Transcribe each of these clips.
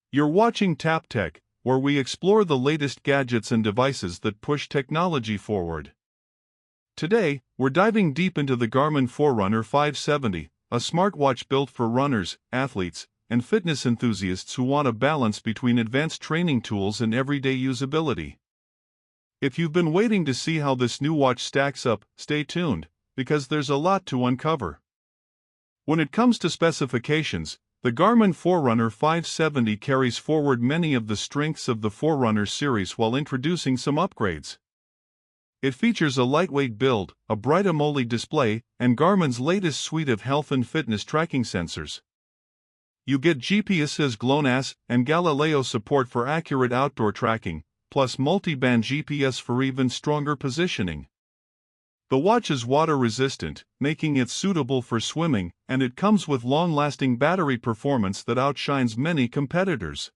You're watching Tap Tech, where we explore the latest gadgets and devices that push technology forward. Today, we're diving deep into the Garmin Forerunner 570, a smartwatch built for runners, athletes, and fitness enthusiasts who want a balance between advanced training tools and everyday usability. If you've been waiting to see how this new watch stacks up, stay tuned, because there's a lot to uncover. When it comes to specifications, the Garmin Forerunner 570 carries forward many of the strengths of the Forerunner series while introducing some upgrades. It features a lightweight build, a bright AMOLED display, and Garmin's latest suite of health and fitness tracking sensors. You get GPS's GLONASS and Galileo support for accurate outdoor tracking, plus multi-band GPS for even stronger positioning. The watch is water-resistant, making it suitable for swimming, and it comes with long-lasting battery performance that outshines many competitors.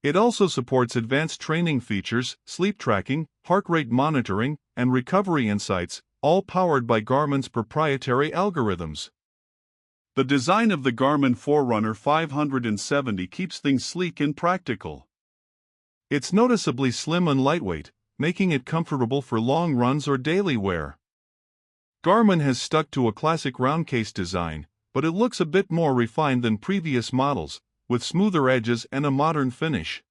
It also supports advanced training features, sleep tracking, heart rate monitoring, and recovery insights, all powered by Garmin's proprietary algorithms. The design of the Garmin Forerunner 570 keeps things sleek and practical. It's noticeably slim and lightweight, making it comfortable for long runs or daily wear. Garmin has stuck to a classic round case design, but it looks a bit more refined than previous models, with smoother edges and a modern finish.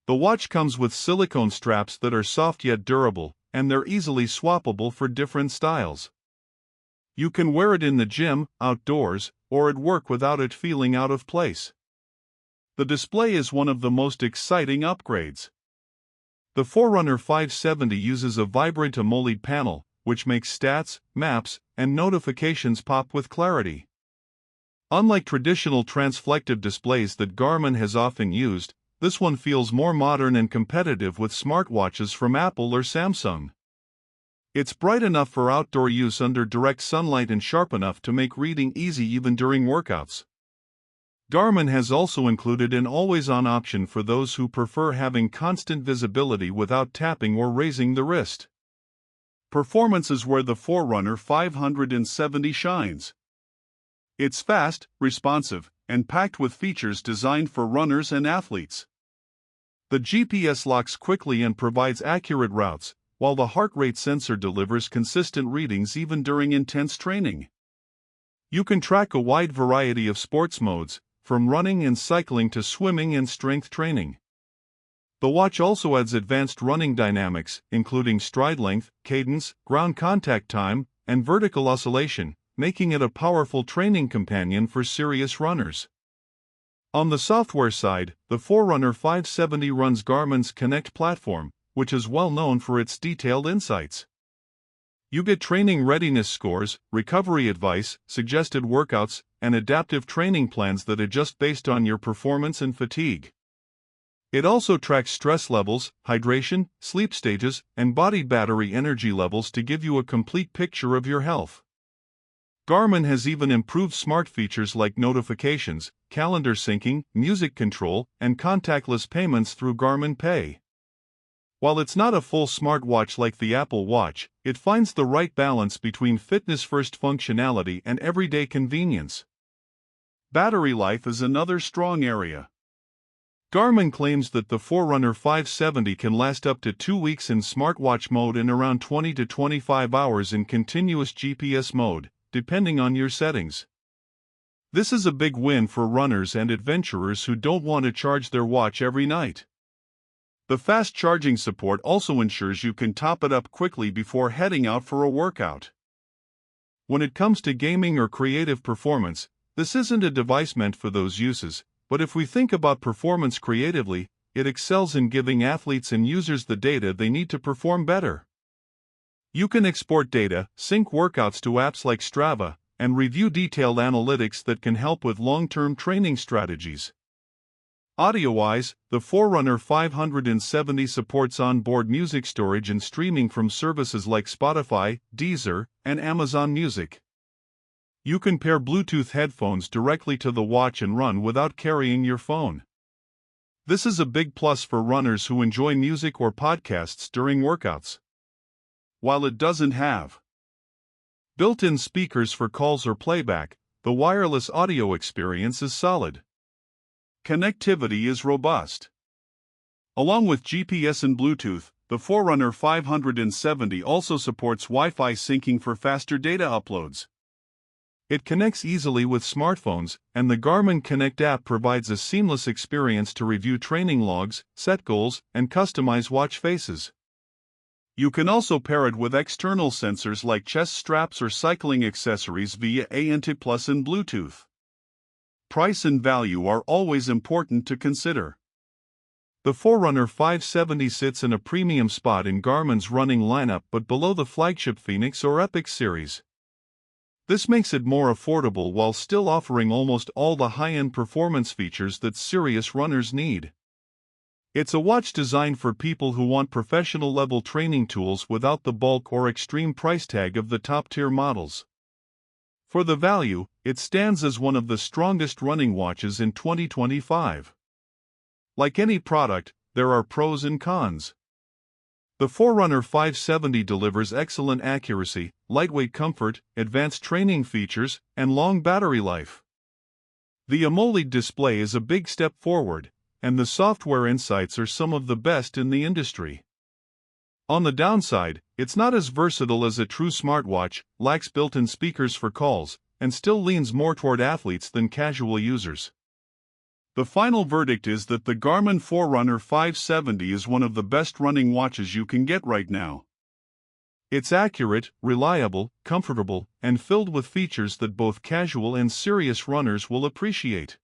The watch comes with silicone straps that are soft yet durable, and they're easily swappable for different styles. You can wear it in the gym, outdoors, or at work without it feeling out of place. The display is one of the most exciting upgrades. The Forerunner 570 uses a vibrant AMOLED panel, which makes stats, maps, and notifications pop with clarity. Unlike traditional transflective displays that Garmin has often used, this one feels more modern and competitive with smartwatches from Apple or Samsung. It's bright enough for outdoor use under direct sunlight and sharp enough to make reading easy even during workouts. Garmin has also included an always-on option for those who prefer having constant visibility without tapping or raising the wrist. Performance is where the Forerunner 570 shines. It's fast, responsive, and packed with features designed for runners and athletes. The GPS locks quickly and provides accurate routes, while the heart rate sensor delivers consistent readings even during intense training. You can track a wide variety of sports modes, from running and cycling to swimming and strength training. The watch also adds advanced running dynamics, including stride length, cadence, ground contact time, and vertical oscillation, making it a powerful training companion for serious runners. On the software side, the Forerunner 570 runs Garmin's Connect platform, which is well known for its detailed insights. You get training readiness scores, recovery advice, suggested workouts, and adaptive training plans that adjust based on your performance and fatigue. It also tracks stress levels, hydration, sleep stages, and body battery energy levels to give you a complete picture of your health. Garmin has even improved smart features like notifications, calendar syncing, music control, and contactless payments through Garmin Pay. While it's not a full smartwatch like the Apple Watch, it finds the right balance between fitness-first functionality and everyday convenience. Battery life is another strong area. Garmin claims that the Forerunner 570 can last up to 2 weeks in smartwatch mode and around 20 to 25 hours in continuous GPS mode, depending on your settings. This is a big win for runners and adventurers who don't want to charge their watch every night. The fast charging support also ensures you can top it up quickly before heading out for a workout. When it comes to gaming or creative performance, this isn't a device meant for those uses, but if we think about performance creatively, it excels in giving athletes and users the data they need to perform better. You can export data, sync workouts to apps like Strava, and review detailed analytics that can help with long-term training strategies. Audio-wise, the Forerunner 570 supports onboard music storage and streaming from services like Spotify, Deezer, and Amazon Music. You can pair Bluetooth headphones directly to the watch and run without carrying your phone. This is a big plus for runners who enjoy music or podcasts during workouts. While it doesn't have built-in speakers for calls or playback, the wireless audio experience is solid. Connectivity is robust. Along with GPS and Bluetooth, the Forerunner 570 also supports Wi-Fi syncing for faster data uploads. It connects easily with smartphones, and the Garmin Connect app provides a seamless experience to review training logs, set goals, and customize watch faces. You can also pair it with external sensors like chest straps or cycling accessories via ANT Plus and Bluetooth. Price and value are always important to consider. The Forerunner 570 sits in a premium spot in Garmin's running lineup but below the flagship Phoenix or Epic series. This makes it more affordable while still offering almost all the high-end performance features that serious runners need. It's a watch designed for people who want professional-level training tools without the bulk or extreme price tag of the top-tier models. For the value, it stands as one of the strongest running watches in 2025. Like any product, there are pros and cons. The Forerunner 570 delivers excellent accuracy, lightweight comfort, advanced training features, and long battery life. The AMOLED display is a big step forward, and the software insights are some of the best in the industry. On the downside, it's not as versatile as a true smartwatch, lacks built-in speakers for calls, and still leans more toward athletes than casual users. The final verdict is that the Garmin Forerunner 570 is one of the best running watches you can get right now. It's accurate, reliable, comfortable, and filled with features that both casual and serious runners will appreciate.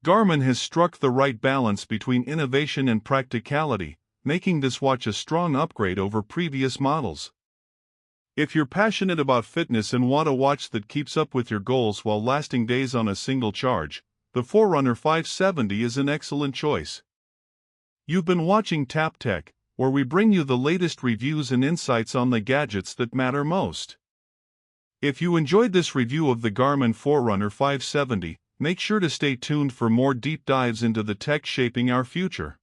Garmin has struck the right balance between innovation and practicality, making this watch a strong upgrade over previous models. If you're passionate about fitness and want a watch that keeps up with your goals while lasting days on a single charge, the Forerunner 570 is an excellent choice. You've been watching Tap Tech, where we bring you the latest reviews and insights on the gadgets that matter most. If you enjoyed this review of the Garmin Forerunner 570, make sure to stay tuned for more deep dives into the tech shaping our future.